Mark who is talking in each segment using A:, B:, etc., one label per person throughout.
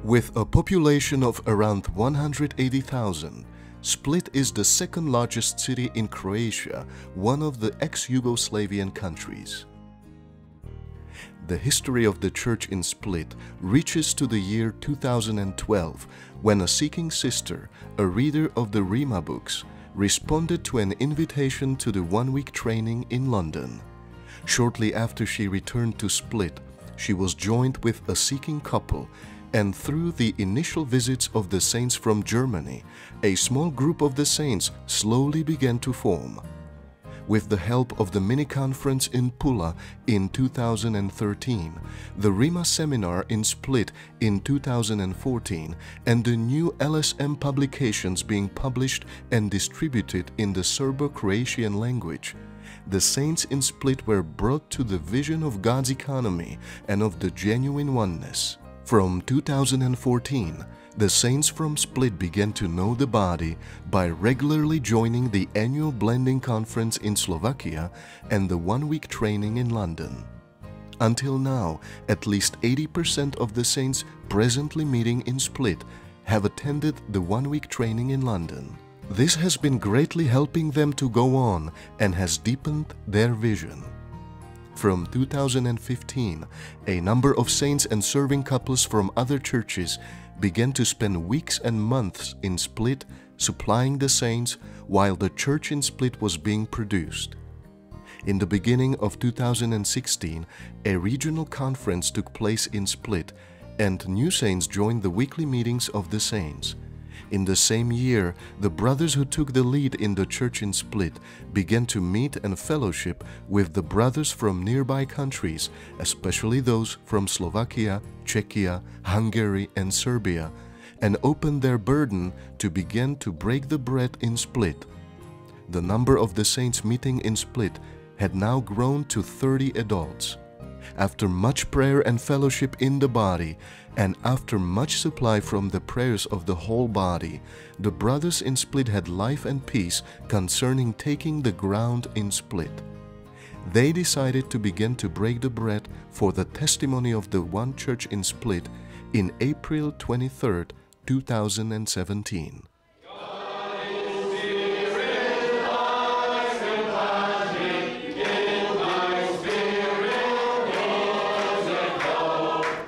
A: With a population of around 180,000, Split is the second largest city in Croatia, one of the ex-Yugoslavian countries. The history of the church in Split reaches to the year 2012, when a seeking sister, a reader of the Rima books, responded to an invitation to the one-week training in London. Shortly after she returned to Split, she was joined with a seeking couple, and through the initial visits of the saints from Germany, a small group of the saints slowly began to form. With the help of the mini-conference in Pula in 2013, the Rima seminar in Split in 2014, and the new LSM publications being published and distributed in the Serbo-Croatian language, the saints in Split were brought to the vision of God's economy and of the genuine oneness. From 2014, the saints from Split began to know the body by regularly joining the annual blending conference in Slovakia and the one-week training in London. Until now, at least 80% of the saints presently meeting in Split have attended the one-week training in London. This has been greatly helping them to go on and has deepened their vision. From 2015, a number of saints and serving couples from other churches began to spend weeks and months in Split supplying the saints while the church in Split was being produced. In the beginning of 2016, a regional conference took place in Split, and new saints joined the weekly meetings of the saints. In the same year, the brothers who took the lead in the church in Split began to meet and fellowship with the brothers from nearby countries, especially those from Slovakia, Czechia, Hungary and Serbia, and opened their burden to begin to break the bread in Split. The number of the saints meeting in Split had now grown to 30 adults. After much prayer and fellowship in the body, and after much supply from the prayers of the whole body, the brothers in Split had life and peace concerning taking the ground in Split. They decided to begin to break the bread for the testimony of the one church in Split in April 23, 2017.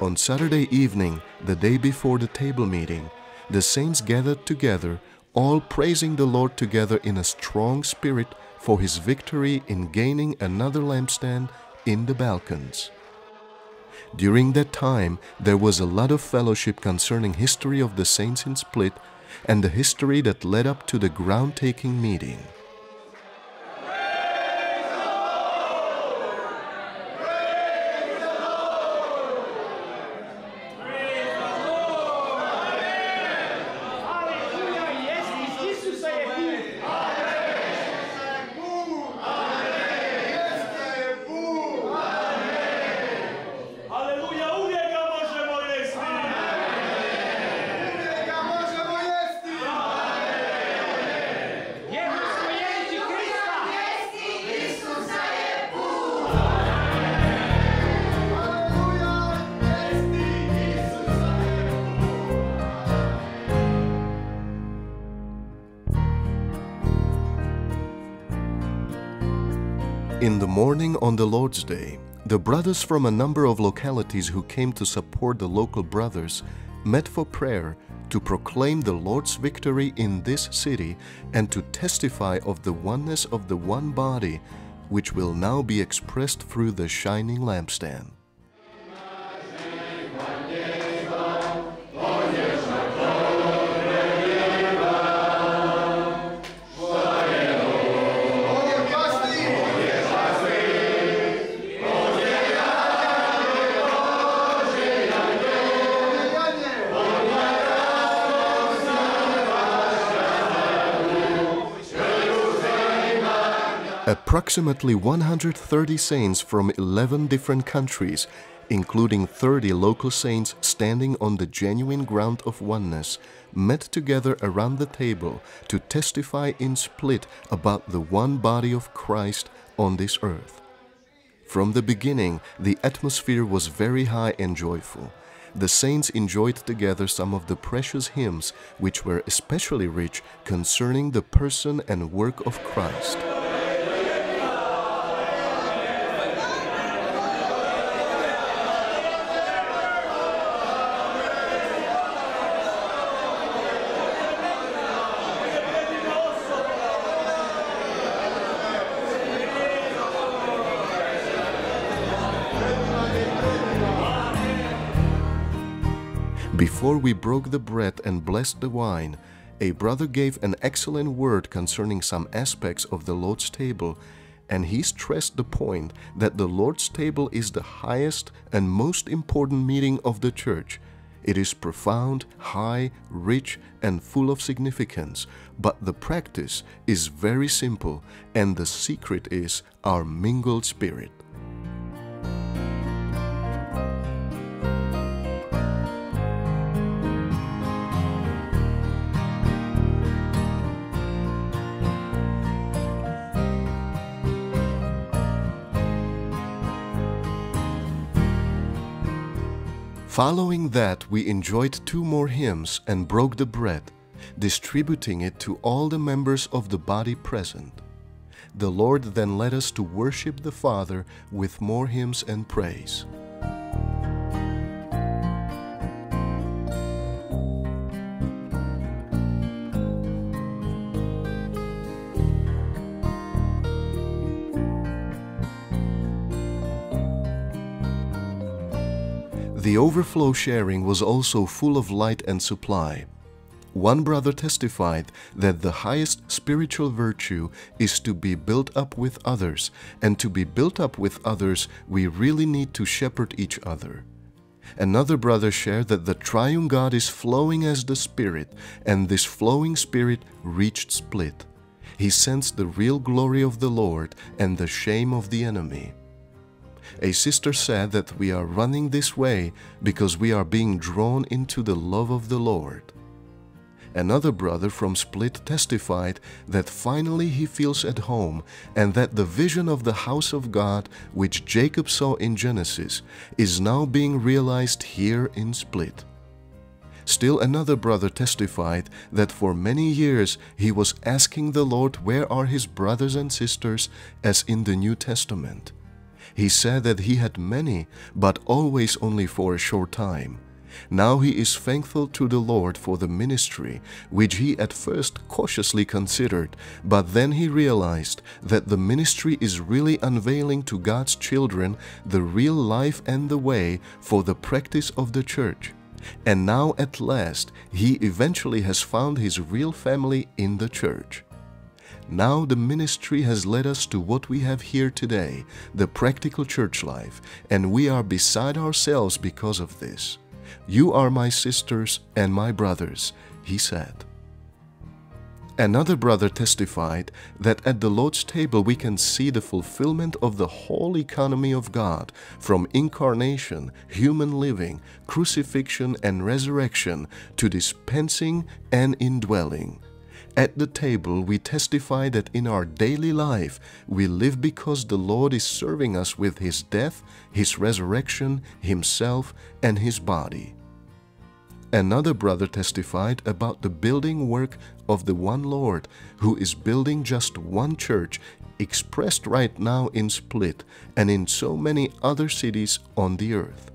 A: On Saturday evening, the day before the table meeting, the saints gathered together, all praising the Lord together in a strong spirit for His victory in gaining another lampstand in the Balkans. During that time, there was a lot of fellowship concerning history of the saints in Split and the history that led up to the ground-taking meeting. In the morning on the Lord's Day, the brothers from a number of localities who came to support the local brothers met for prayer to proclaim the Lord's victory in this city and to testify of the oneness of the one body, which will now be expressed through the shining lampstand. Approximately 130 saints from 11 different countries, including 30 local saints standing on the genuine ground of oneness, met together around the table to testify in Split about the one body of Christ on this earth. From the beginning, the atmosphere was very high and joyful. The saints enjoyed together some of the precious hymns which were especially rich concerning the person and work of Christ. Before we broke the bread and blessed the wine, a brother gave an excellent word concerning some aspects of the Lord's table, and he stressed the point that the Lord's table is the highest and most important meeting of the church. It is profound, high, rich, and full of significance, but the practice is very simple, and the secret is our mingled spirit. Following that, we enjoyed 2 more hymns and broke the bread, distributing it to all the members of the body present. The Lord then led us to worship the Father with more hymns and praise. The overflow sharing was also full of light and supply. One brother testified that the highest spiritual virtue is to be built up with others, and to be built up with others, we really need to shepherd each other. Another brother shared that the triune God is flowing as the Spirit, and this flowing Spirit reached Split. He sensed the real glory of the Lord and the shame of the enemy. A sister said that we are running this way because we are being drawn into the love of the Lord. Another brother from Split testified that finally he feels at home, and that the vision of the house of God which Jacob saw in Genesis is now being realized here in Split. Still another brother testified that for many years he was asking the Lord where are his brothers and sisters as in the New Testament. He said that he had many, but always only for a short time. Now he is thankful to the Lord for the ministry, which he at first cautiously considered, but then he realized that the ministry is really unveiling to God's children the real life and the way for the practice of the church. And now at last he eventually has found his real family in the church. Now the ministry has led us to what we have here today, the practical church life, and we are beside ourselves because of this. You are my sisters and my brothers, he said. Another brother testified that at the Lord's table we can see the fulfillment of the whole economy of God, from incarnation, human living, crucifixion and resurrection, to dispensing and indwelling. At the table, we testify that in our daily life, we live because the Lord is serving us with His death, His resurrection, Himself, and His body. Another brother testified about the building work of the one Lord, who is building just one church, expressed right now in Split and in so many other cities on the earth.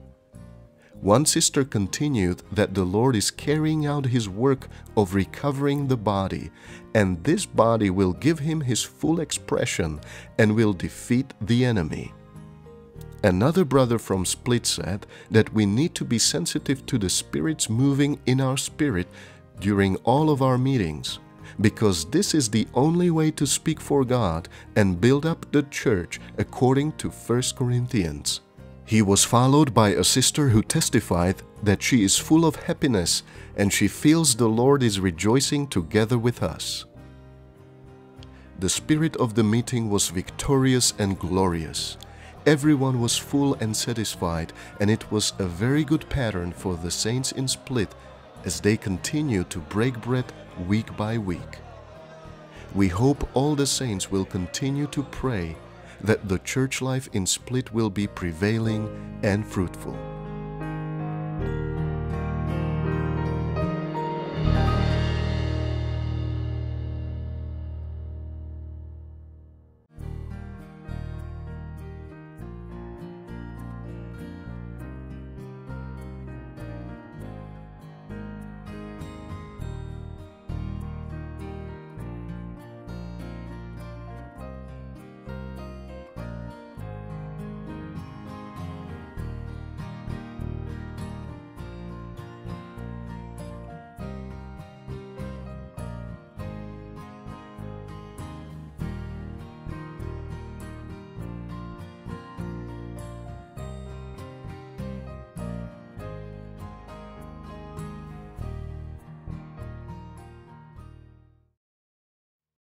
A: One sister continued that the Lord is carrying out His work of recovering the body, and this body will give Him His full expression and will defeat the enemy. Another brother from Split said that we need to be sensitive to the spirits moving in our spirit during all of our meetings, because this is the only way to speak for God and build up the church according to 1 Corinthians. He was followed by a sister who testified that she is full of happiness and she feels the Lord is rejoicing together with us. The spirit of the meeting was victorious and glorious. Everyone was full and satisfied, and it was a very good pattern for the saints in Split as they continue to break bread week by week. We hope all the saints will continue to pray that the church life in Split will be prevailing and fruitful.